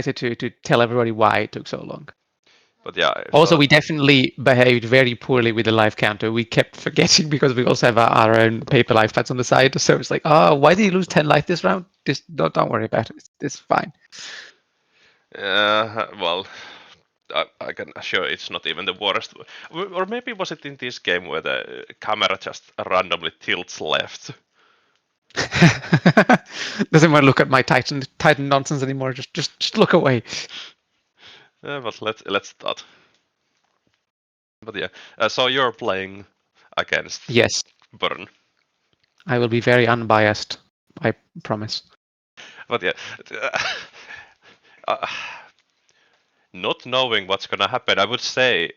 to tell everybody why it took so long. But yeah. Also, So we definitely behaved very poorly with the life counter. We kept forgetting because we also have our own paper life stats on the side. So it's like, oh, why did you lose 10 life this round? Just don't worry about it. It's fine. well, I can assure it's not even the worst. Or maybe was it in this game where the camera just randomly tilts left? Doesn't want to look at my Titan nonsense anymore. Just look away. But let's start. But yeah, so you're playing against Yes, Burn. I will be very unbiased. I promise. But yeah, uh, not knowing what's gonna happen, I would say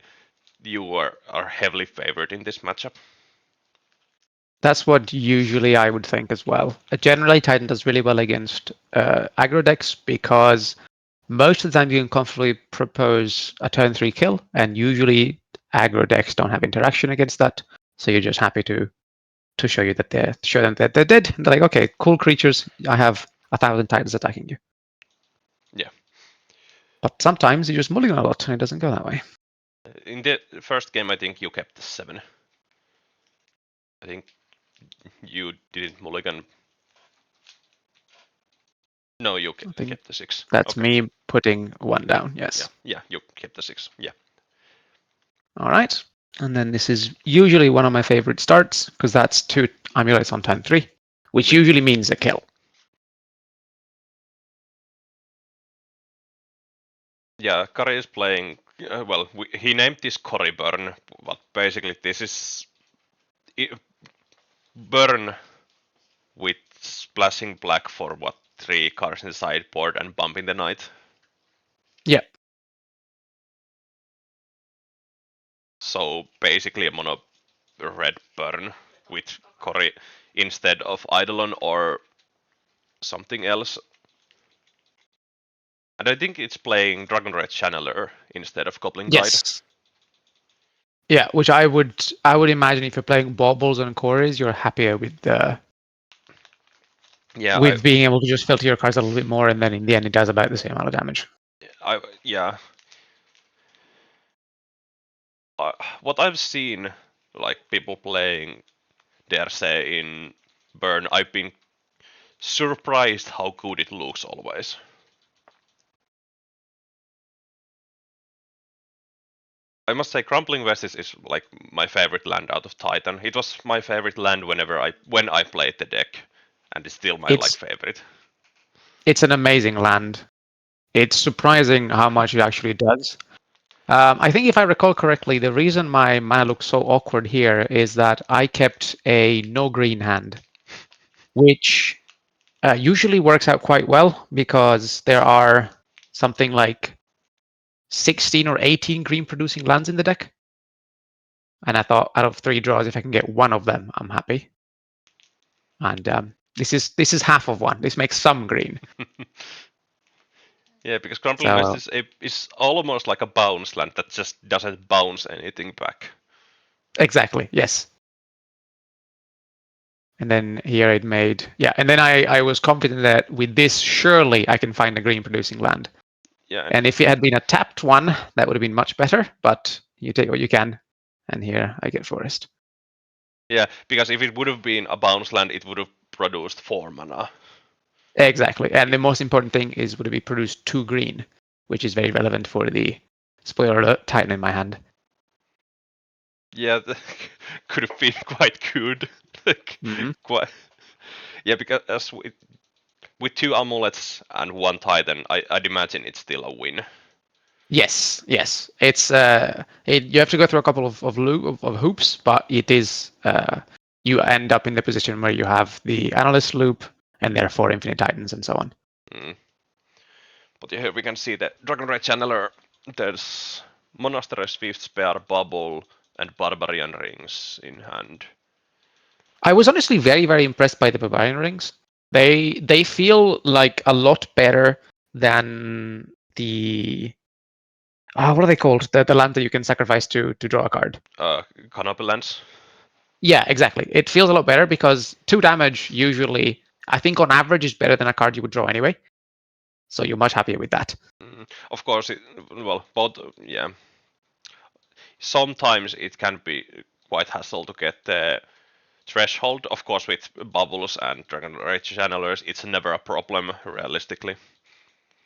you are heavily favored in this matchup. That's what usually I would think as well. Generally, Titan does really well against aggro decks because most of the time you can comfortably propose a turn 3 kill, and usually aggro decks don't have interaction against that. So you're just happy to show you that show them that they're dead. And they're like, okay, cool creatures. I have 1,000 Titans attacking you. Yeah. But sometimes you just mulligan a lot, and it doesn't go that way. In the first game, I think you kept the 7. I think you didn't mulligan. No, you kept the 6. That's Okay. me putting 1 down. Yes. Yeah, you kept the 6. Yeah. All right. And then this is usually one of my favorite starts because that's 2 amulets on turn 3, which usually means a kill. Yeah, Kari is playing. Well, he named this Cory Burn, but basically this is Burn with splashing black for what 3 cards in the sideboard and bumping the knight. Yeah. So basically a mono red Burn with Cory instead of Eidolon or something else. And I think it's playing Dragon Red Channeler instead of Goblin Guide. Yes. Yeah, which I would imagine if you're playing baubles and cores, you're happier with being able to just filter your cards a little bit more, and then in the end it does about the same amount of damage. Yeah. What I've seen, like people playing, dare say, in Burn, I've been surprised how good it looks always. I must say, Crumbling West is like my favorite land out of Titan. It was my favorite land when I played the deck, and it's still my favorite. It's an amazing land. It's surprising how much it actually does. I think if I recall correctly, the reason my mana looks so awkward here is that I kept a no green hand, which usually works out quite well because there are something like 16 or 18 green producing lands in the deck. And I thought out of 3 draws, if I can get one of them, I'm happy. And this is half of one. This makes some green. Yeah, because Crumbling West is almost like a bounce land that just doesn't bounce anything back. Exactly, yes. And then here it made, yeah, and then I was confident that with this, surely I can find a green producing land. Yeah. And if it had been a tapped one, that would have been much better, but you take what you can. And here I get Forest. Yeah, because if it would have been a bounce land, it would have produced 4 mana. Exactly. And the most important thing is would it be produced 2 green, which is very relevant for the spoiler alert Titan in my hand. Yeah, could have been quite good. Quite. Yeah, because with 2 amulets and 1 Titan, I'd imagine it's still a win. Yes. It's you have to go through a couple of hoops, but it is you end up in the position where you have the analyst loop and therefore infinite titans and so on. But here we can see the Dragon Red Channeler. There's Monastery Swift Spear, Bubble, and Barbarian Rings in hand. I was honestly very, very impressed by the Barbarian Rings. They feel like a lot better than the what are they called? The land that you can sacrifice to draw a card. Canopy lands. Yeah, exactly. It feels a lot better because 2 damage usually, I think on average, is better than a card you would draw anyway. So you're much happier with that. of course, both, yeah. Sometimes it can be quite hassle to get the threshold. Of course, with bubbles and Dragon Rage channelers, it's never a problem realistically.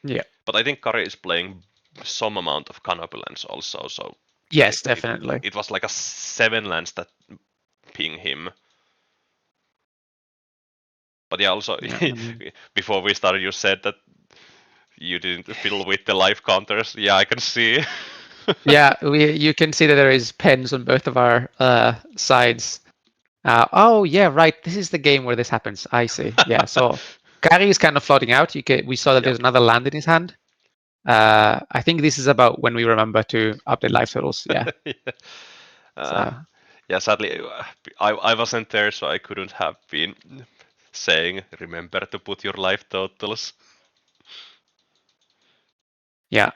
Yeah. But I think Kari is playing some amount of Canopy Lens also, so Yes, definitely. it was like a 7 lens that ping him. But yeah, also Yeah, before we started, you said that you didn't fiddle with the life counters. Yeah, I can see. yeah, you can see that there is pens on both of our sides. Oh yeah, right. This is the game where this happens. I see. Yeah, so Kari is kind of floating out. We saw that Yeah. there's another land in his hand. I think this is about when we remember to update life totals. Yeah. Yeah. So Yeah, sadly, I wasn't there, so I couldn't have been saying, remember to put your life totals. yeah.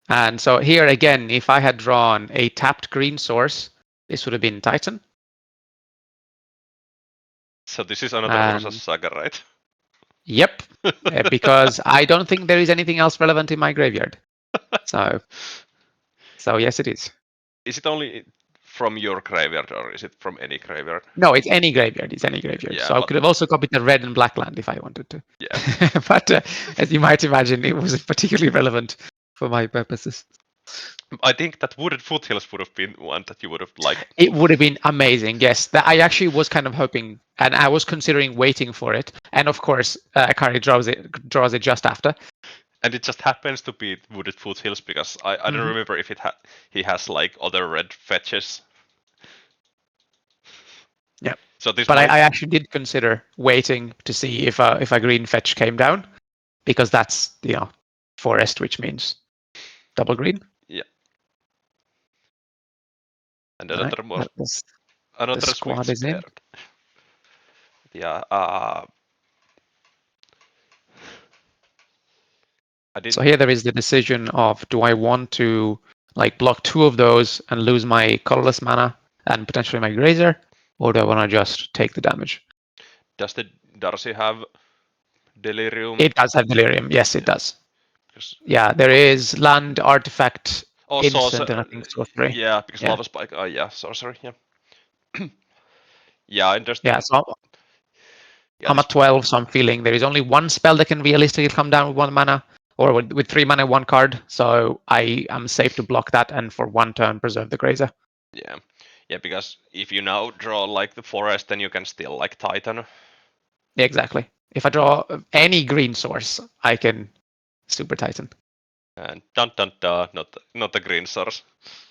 And so here again, if I had drawn a tapped green source, this would have been Titan. So this is another Ursa And Saga, right? yep, because I don't think there is anything else relevant in my graveyard. So yes, it is. Is it only from your graveyard, or is it from any graveyard? No, it's any graveyard. It's any graveyard. Yeah, So I but could have also copied the red and black land if I wanted to. yeah, But as you might imagine, it wasn't particularly relevant for my purposes. I think that Wooded Foothills would have been one that you would have liked. It would have been amazing. Yes, that I actually was kind of hoping, and I was considering waiting for it. And of course, Akari draws it just after. And it just happens to be Wooded Foothills because I don't remember if he has like other red fetches. Yeah. So this But might... I actually did consider waiting to see if a green fetch came down, because that's forest, which means double green. Yeah. And Right. another The swing squad is in. spared. Yeah. So here there is the decision of, do I want to like block 2 of those and lose my colorless mana and potentially my grazer, or do I want to just take the damage? Does the Darcy have Delirium? It does have Delirium. Yes, it Yeah. does. Yeah, there is land, artifact, instant, and I think sorcery. Yeah, because Yeah. Lava Spike. Oh yeah, sorcery. Yeah. Yeah, I understand. Yeah, so Yeah, I'm at 12, so I'm feeling there is only one spell that can realistically come down with 1 mana, or with 3 mana, 1 card. So I am safe to block that and for 1 turn preserve the grazer. Yeah. Yeah, because if you now draw like the forest, then you can still like Titan. Yeah, exactly. If I draw any green source, I can Super Titan. And dun dun dun, not a green source.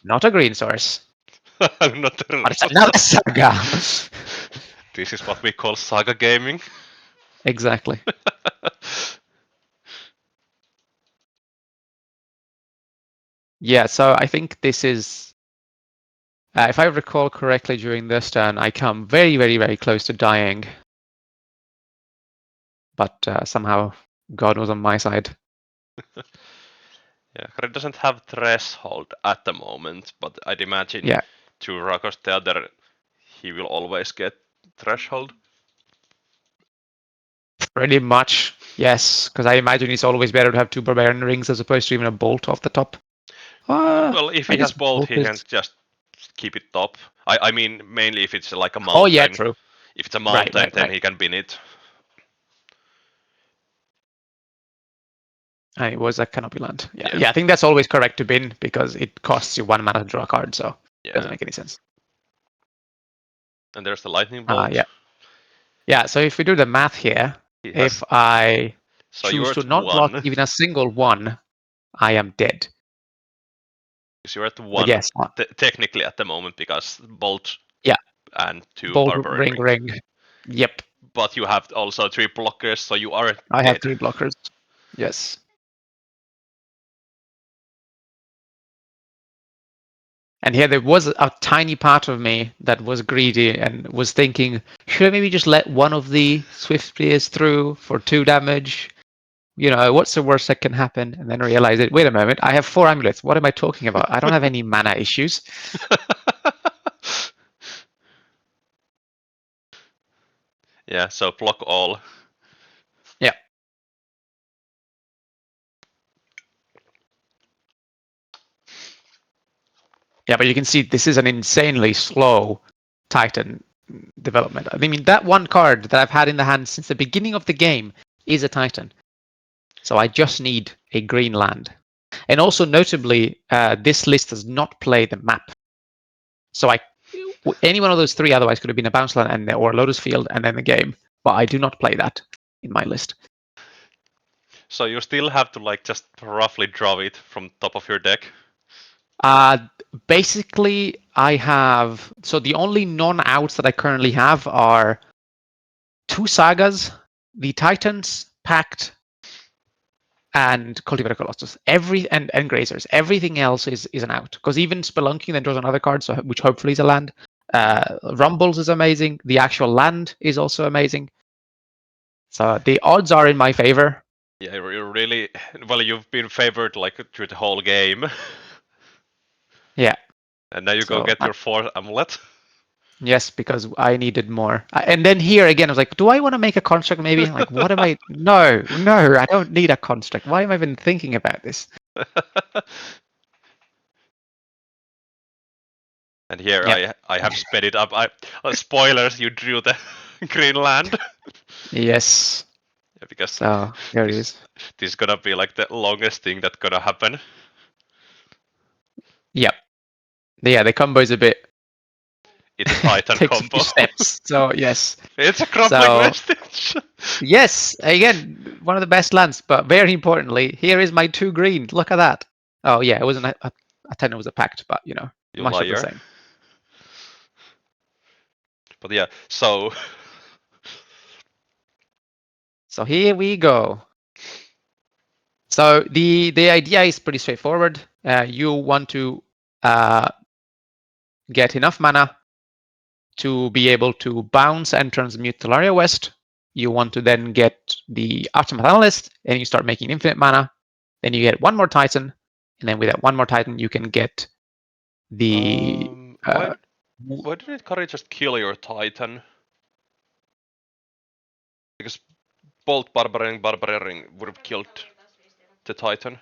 Not a green source. Not the But it's another saga. This is what we call saga gaming. Exactly. Yeah, so I think this is, if I recall correctly, during this turn, I come very, very, very close to dying. But somehow God was on my side. Yeah, it doesn't have threshold at the moment, but I'd imagine to Rakos Theater he will always get threshold. Pretty much, yes, because I imagine it's always better to have 2 barbarian rings as opposed to even a bolt off the top. Well, if he has bolt, he can just keep it top. I mean, mainly if it's like a mountain. Oh yeah, true. If it's a mountain, right. then he can bin it. And it was a Canopy Land. Yeah, I think that's always correct to bin because it costs you 1 mana to draw a card, so it doesn't make any sense. And there's the lightning bolt. Yeah, so if we do the math here, if I choose to not block even a single 1, I am dead. Because you're at 1 technically at the moment because bolt and 2 bolt, barbarian ring. Yep. But you have also 3 blockers, so you are I have 3 blockers. Yes. And here there was a tiny part of me that was greedy and was thinking, should I maybe just let one of the Swift Spears through for 2 damage? What's the worst that can happen? And then realize it. Wait a moment, I have 4 amulets. What am I talking about? I don't have any mana issues. Yeah, so block all. Yeah. Yeah, but you can see this is an insanely slow Titan development. I mean, that one card that I've had in the hand since the beginning of the game is a Titan. So I just need a green land. And also notably, this list does not play the map. So any one of those three otherwise could have been a bounce land or a Lotus Field and then the game. But I do not play that in my list. So you still have to like just roughly draw it from top of your deck. Basically, I have the only non-outs that I currently have are 2 sagas, the Titans, Pact, and Cultivator Colossus. And Grazers. Everything else is an out. Because even Spelunking then draws another card, which hopefully is a land. Rumbles is amazing. The actual land is also amazing. So the odds are in my favor. Yeah, you're really well. You've been favored like through the whole game. Yeah. And now you go get your 4th amulet. Yes, because I needed more. And then here again, I was like, do I want to make a construct maybe? Like, what am I? No, I don't need a construct. Why am I even thinking about this? And here I have sped it up. Spoilers, you drew the green land. Yes. Yeah, because so here it is. This is gonna be like the longest thing that's gonna happen. Yep. Yeah, the combo is a bit. It's a Titan takes combo. A few steps. So yes. It's a Crumbling Vestige. Yes, again, one of the best lands. But very importantly, here is my 2 green. Look at that. Oh yeah, it wasn't a Titan, it was a Pact, but you much of the same. But yeah, so here we go. So the idea is pretty straightforward. You want to get enough mana to be able to bounce and transmute Talaria West. You want to then get the Aftermath Analyst, and you start making infinite mana. Then you get 1 more Titan, and then with that 1 more Titan, you can get the. Why didn't Kari just kill your Titan? Because Bolt Barbarian would have killed the Titan.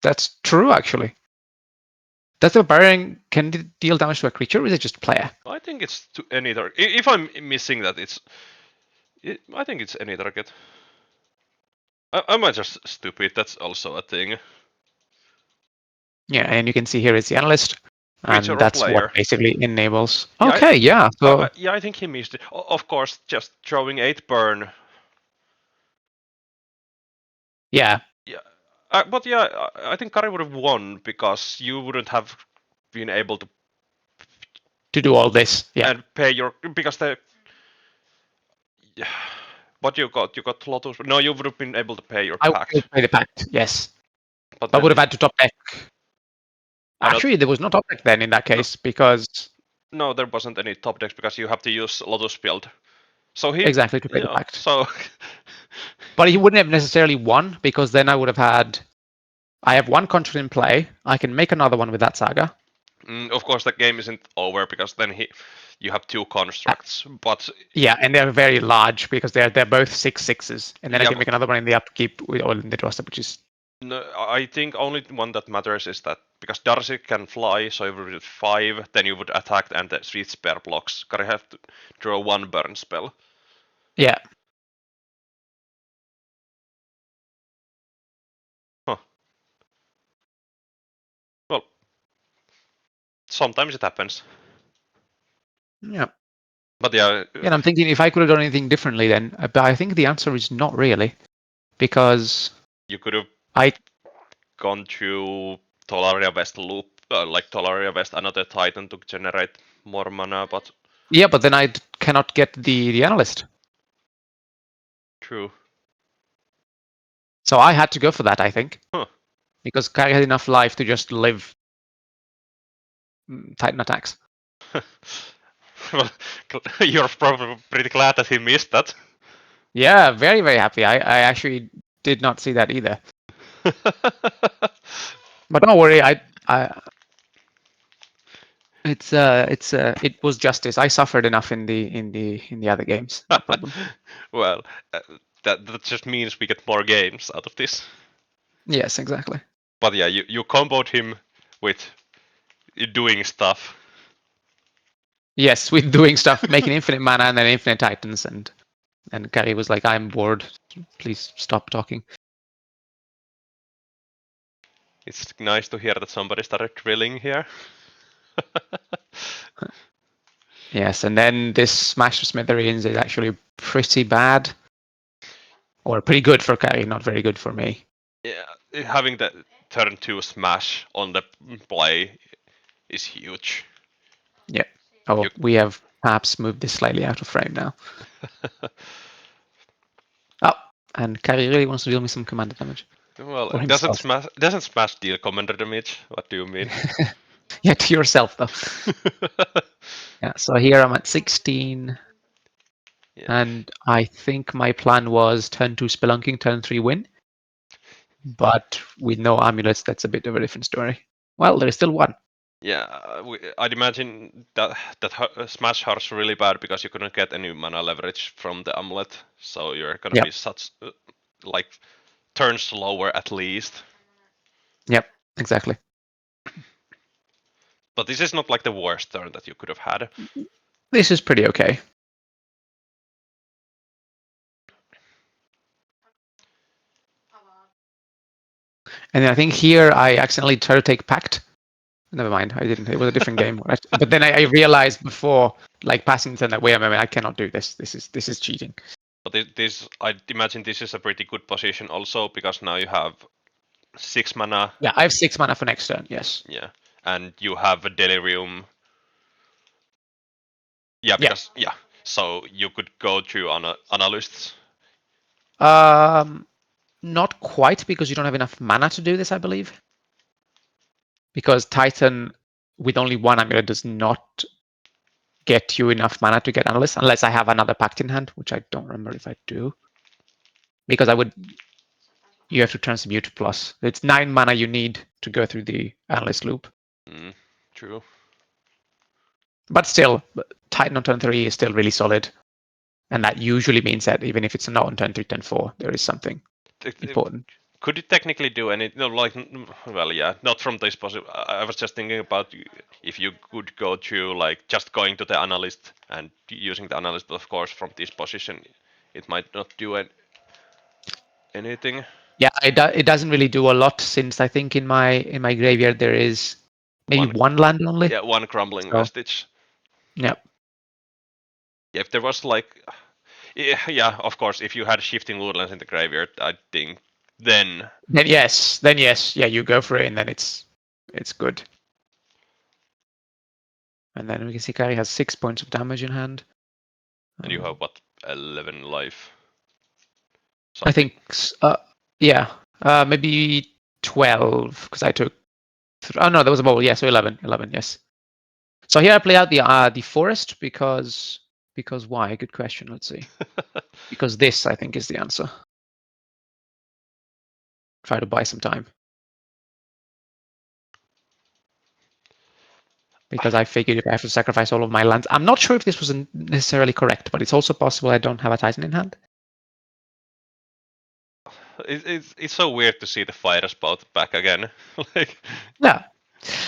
That's true, actually. Does the Barbarian can deal damage to a creature, or is it just player? I think it's to any target. If I'm missing that, I think it's any target. Am I just stupid? That's also a thing. Yeah, and you can see here is the Analyst. And Creature that's player. what basically enables. Yeah, okay, yeah. So yeah, I think he missed it. Of course, just throwing 8 burn. Yeah. Yeah, but yeah, I think Kari would have won because you wouldn't have been able to do all this. Yeah. And pay your because the. Yeah, what you got? You got Lotus. No, you would have been able to pay your pact. I would pay the pact. Yes. But I would have had to top deck. I Actually, there was no top deck then in that case because. No, there wasn't any top decks because you have to use Lotus build. So he exactly to pay the pact. So. But he wouldn't have necessarily won because then I would have had. I have 1 contract in play. I can make another one with that saga. Of course, the game isn't over because then you have 2 constructs, but yeah, and they're very large because they're both 6/6s, and then I can make another one in the upkeep or in the doorstep, which is. No, I think only one that matters is that because Darcy can fly, so if you would 5, then you would attack and the sweet spare blocks. Gotta have to draw 1 burn spell. Yeah. Huh. Well, sometimes it happens. Yeah. But yeah. And I'm thinking if I could have done anything differently then, but I think the answer is not really, because you could have gone through Talaria West loop, like Talaria West, another Titan to generate more mana, but. Yeah, but then I cannot get the Analyst. True. So I had to go for that, I think. Huh. Because Kari had enough life to just live Titan attacks. Well, you're probably pretty glad that he missed that. Yeah, very, very happy. I actually did not see that either. But don't worry, it was justice. I suffered enough in the other games. No problem. Well, that just means we get more games out of this. Yes, exactly. But yeah, you comboed him with doing stuff. Yes, with doing stuff, making infinite mana and then infinite titans, and Kari was like, "I'm bored. Please stop talking." It's nice to hear that somebody started drilling here. Yes, and then this Smash to Smithereens is actually pretty bad, or pretty good for Kari, not very good for me. Yeah, having the turn 2 smash on the play is huge. Yeah. Oh, we have perhaps moved this slightly out of frame now. Oh, and Kari really wants to deal me some commander damage. Well, Or doesn't himself. smash deal commander damage? What do you mean? Yeah, to yourself though. Yeah, so here I'm at 16. Yeah. And I think my plan was turn 2 Spelunking, turn 3 win. But with no amulets, that's a bit of a different story. Well, there's still one. Yeah, I'd imagine that Smash hurts really bad because you couldn't get any mana leverage from the amulet, so you're gonna Yep. be such like turn slower at least. Yep, exactly. But this is not like the worst turn that you could have had. This is pretty okay. And I think here I accidentally tried to take Pact. Never mind, I didn't. It was a different game. But then I realized before, like passing turn, that wait a minute, I cannot do this. This is cheating. But this, I imagine this is a pretty good position also because now you have 6 mana. Yeah, I have 6 mana for next turn. Yes. Yeah, and you have a Delirium. Yeah, because yeah, so you could go through analysts. Not quite, because you don't have enough mana to do this, I believe. Because Titan with only 1 amulet does not get you enough mana to get Analyst, unless I have another Pact in hand, which I don't remember if I do. Because you have to transmute plus. It's 9 mana you need to go through the Analyst loop. True. But still, Titan on turn 3 is still really solid. And that usually means that even if it's not on turn 3, turn 4, there is something important. Could it technically do any? No, like, well, yeah, not from this possible. I was just thinking about if you could go through like just going to the analyst and using the analyst, but of course from this position, it might not do anything. Yeah, it doesn't really do a lot, since I think in my graveyard there is maybe one land only. Yeah, one crumbling So, vestige. yeah. If there was like, yeah, of course, if you had shifting woodlands in the graveyard, I think then Yes, yeah, you go for it, and then it's good. And then we can see Kari has 6 points of damage in hand. And you have what, 11 life? I think, yeah, maybe 12, because I took. Oh no, there was a bubble. Yeah, so 11. Yes. So here I play out the forest because why? Good question. Let's see. Because this, I think, is the answer. Try to buy some time. Because I figured if I have to sacrifice all of my lands, I'm not sure if this was necessarily correct, but it's also possible I don't have a Titan in hand. It's so weird to see the fire spout back again. Like, yeah,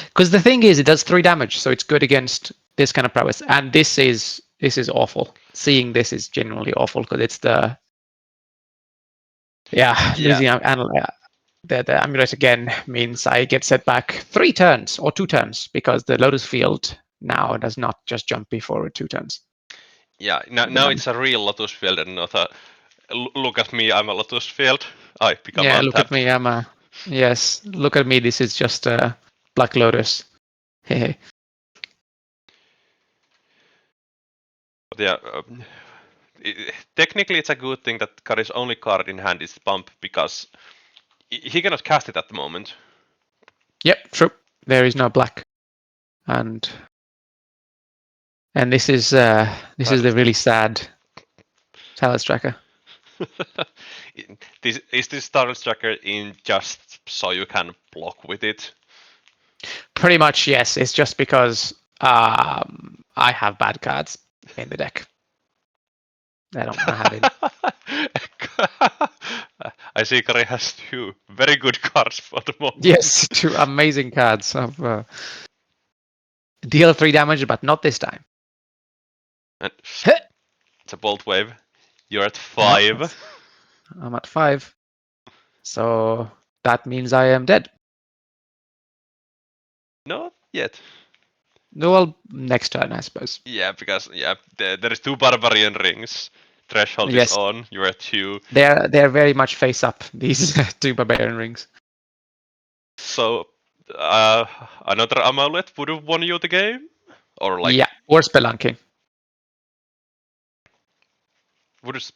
because the thing is, it does 3 damage, so it's good against this kind of prowess. And this is awful. Seeing this is genuinely awful, because it's the losing the amulet again means I get set back 3 turns or 2 turns, because the Lotus Field now does not just jump before 2 turns. Yeah, now it's a real Lotus Field and not a look at me, I'm a Lotus Field. I become untapped. Look at me, I'm a yes. Look at me, this is just a Black Lotus. Hey. But yeah, technically it's a good thing that Kari's only card in hand is Pump because he cannot cast it at the moment. Yep, true. There is no black, and this is the really sad Talus Tracker. Is this Talus Tracker in just so you can block with it? Pretty much, yes. It's just because I have bad cards in the deck. I don't want to have it. I see Kari has 2 very good cards for the moment. Yes, 2 amazing cards of deal 3 damage, but not this time. And Heh! it's a bolt wave. You're at No, 5. I'm at 5. So that means I am dead. Not yet. No, well, next turn, I suppose. Yeah, because there is 2 barbarian rings. Threshold is Yes, on. You're at 2. they're very much face up, these 2 barbarian rings. So another amulet would have won you the game, or like Yeah, or spelunking. would have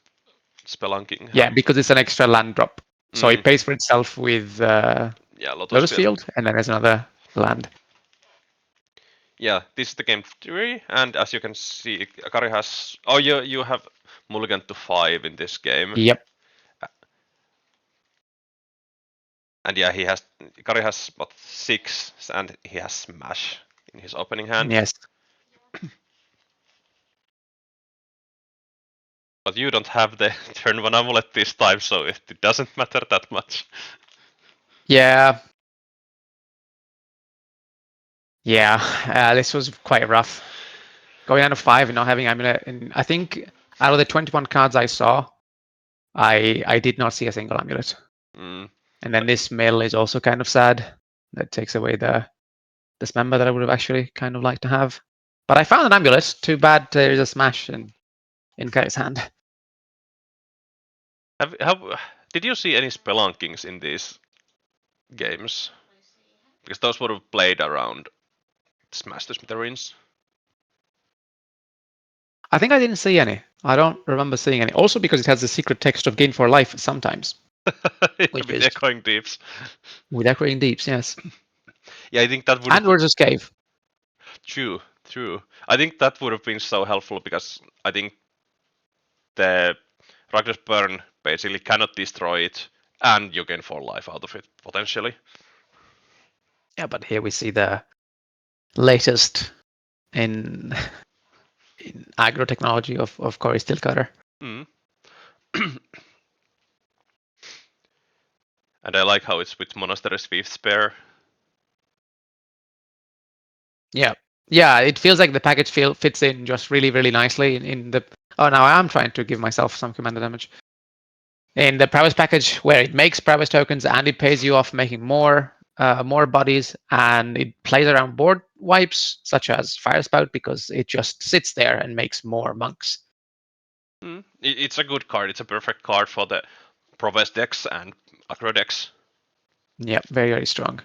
spelunking Yeah, have? because it's an extra land drop. So Mm, it pays for itself with yeah, Lotus Lotus Field. Field, and then there's another land. Yeah, this is the game 3, and as you can see, Kari has. Oh, you have mulligan to 5 in this game, Yep. and yeah, Kari has what 6, and he has smash in his opening hand. Yes. But you don't have the turn 1 amulet this time, so it doesn't matter that much. Yeah. Yeah. This was quite rough. Going down to 5 and not having amulet. And I think out of the 21 cards I saw, I did not see a single amulet. Mm. And then this mill is also kind of sad. That takes away the dismember that I would have actually kind of liked to have. But I found an amulet. Too bad there's a smash in Kari's hand. Did you see any spelunkings in these games? Because those would have played around Smash the Smithereens. I think I didn't see any. I don't remember seeing any. Also because it has the secret text of Gain for Life sometimes. Which With is echoing deeps. with Echoing Deeps, yes. Yeah, I think that would And have. versus Cave. True, true. I think that would have been so helpful because I think the Ragna's Burn basically cannot destroy it, and you gain 4 life out of it potentially. Yeah, but here we see the latest in aggro technology of Cory Steelcutter. Mm. And I like how it's with Monastery's 5th spare. Yeah. Yeah, it feels like the package fits in just really, really nicely in the... Oh, now I'm trying to give myself some commander damage. In the prowess package, where it makes prowess tokens and it pays you off making more bodies, and it plays around board wipes such as Fire Spout because it just sits there and makes more monks. It's a good card. It's a perfect card for the Prowess decks and Aggro decks. Yeah, very, very strong.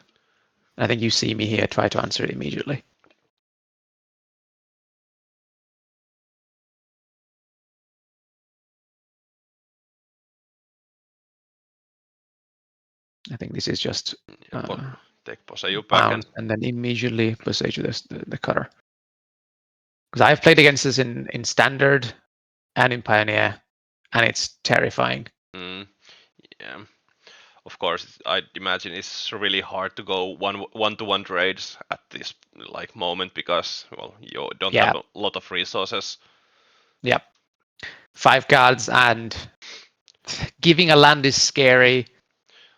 I think you see me here try to answer it immediately. I think this is just Take Poseu back and then immediately Poseu the cutter. Because I've played against this in Standard and in Pioneer, and it's terrifying. Yeah. Of course, I imagine it's really hard to go one-to-one trades at this like moment because well you don't have a lot of resources. Yep. 5 cards and giving a land is scary.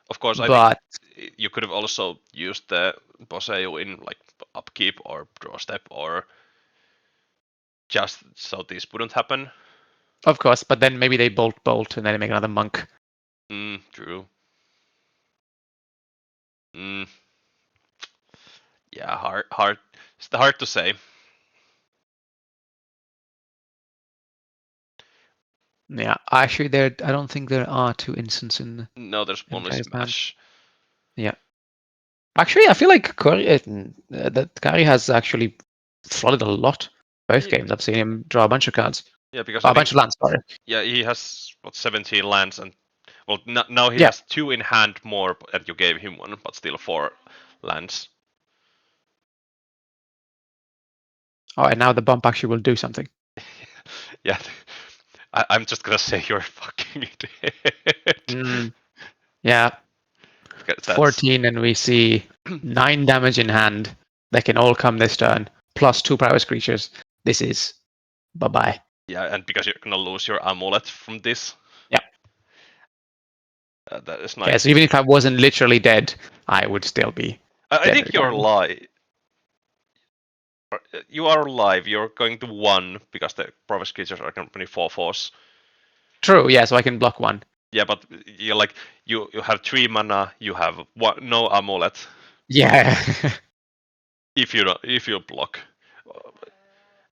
Of course, I but think you could have also used the Poseu in like upkeep or draw step or just so this wouldn't happen. Of course, but then maybe they bolt and then they make another monk. True. Yeah, hard. It's hard to say. Yeah, actually, I don't think there are 2 instances in. No, there's only Smash. Yeah. Actually, I feel like that Kari has actually flooded a lot. Both games, I've seen him draw a bunch of cards. Yeah, because a bunch of lands, sorry. Yeah, he has what 17 lands, and well, now he has 2 in hand more, and you gave him 1, but still 4 lands. Oh, and now the bump actually will do something. Yeah, I'm just gonna say you're fucking idiot. Yeah. 14, and we see 9 damage in hand. They can all come this turn, plus 2 prowess creatures. This is bye-bye. Yeah, and because you're gonna lose your amulet from this. Yeah. That is Yeah, nice. so even if I wasn't literally dead, I would still be. I dead think you're regardless. alive. You are alive. You're going to 1 because the province creatures are going to be 4/4. True, yeah, so I can block one. Yeah, but you're like you have 3 mana. You have no amulet Yeah. if you block.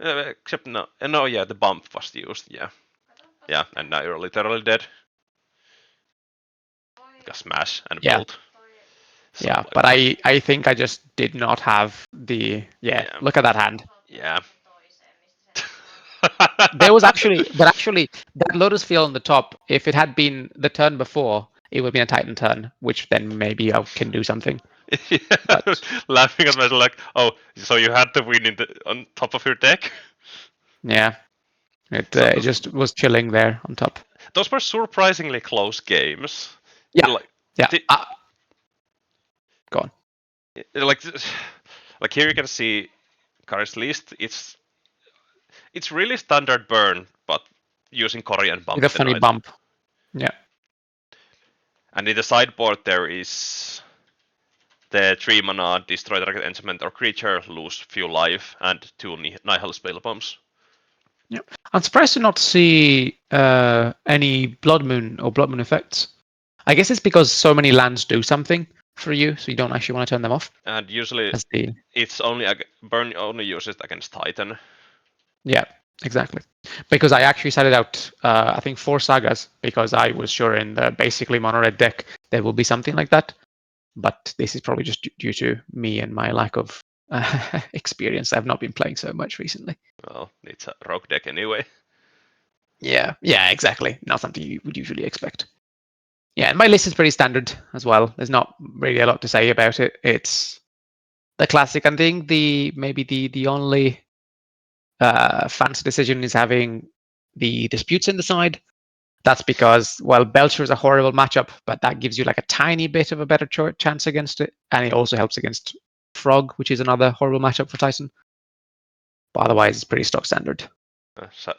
Except no, yeah, the bump was used. Yeah, and now you're literally dead. Because smash and Yeah. bolt. So, Yeah, but I think I just did not have the Yeah. Look at that hand. Yeah. There was actually that Lotus Field on the top. If it had been the turn before, it would have been a Titan turn, which then maybe I can do something. But Laughing at myself like, oh, so you had to win on top of your deck? yeah, it So- just was chilling there on top. Those were surprisingly close games. Yeah, Like, yeah. the- Go on. like, like here you can see Kari's list. It's really standard burn, but using Kari and With a bump the funny knight. bump. Yeah. And in the sideboard there is the 3 mana destroy target enchantment or creature, lose few life, and 2 Nihil spell bombs. Yeah. I'm surprised to not see any Blood Moon or Blood Moon effects. I guess it's because so many lands do something for you, so you don't actually want to turn them off. And usually That's the it's only burn only uses it against Titan. Yeah, exactly. Because I actually set it out, I think 4 sagas, because I was sure in the basically mono red deck there will be something like that. But this is probably just due to me and my lack of experience. I've not been playing so much recently. Well, it's a rogue deck anyway. Yeah, exactly. Not something you would usually expect. Yeah, and my list is pretty standard as well. There's not really a lot to say about it. It's the classic. I think maybe the only fancy decision is having the disputes in the side. That's because, well, Belcher is a horrible matchup, but that gives you like a tiny bit of a better chance against it. And it also helps against Frog, which is another horrible matchup for Tyson. But otherwise, it's pretty stock standard.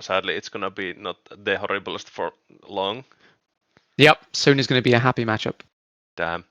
Sadly, it's gonna be not the horriblest for long. Yep, soon is going to be a happy matchup. Damn.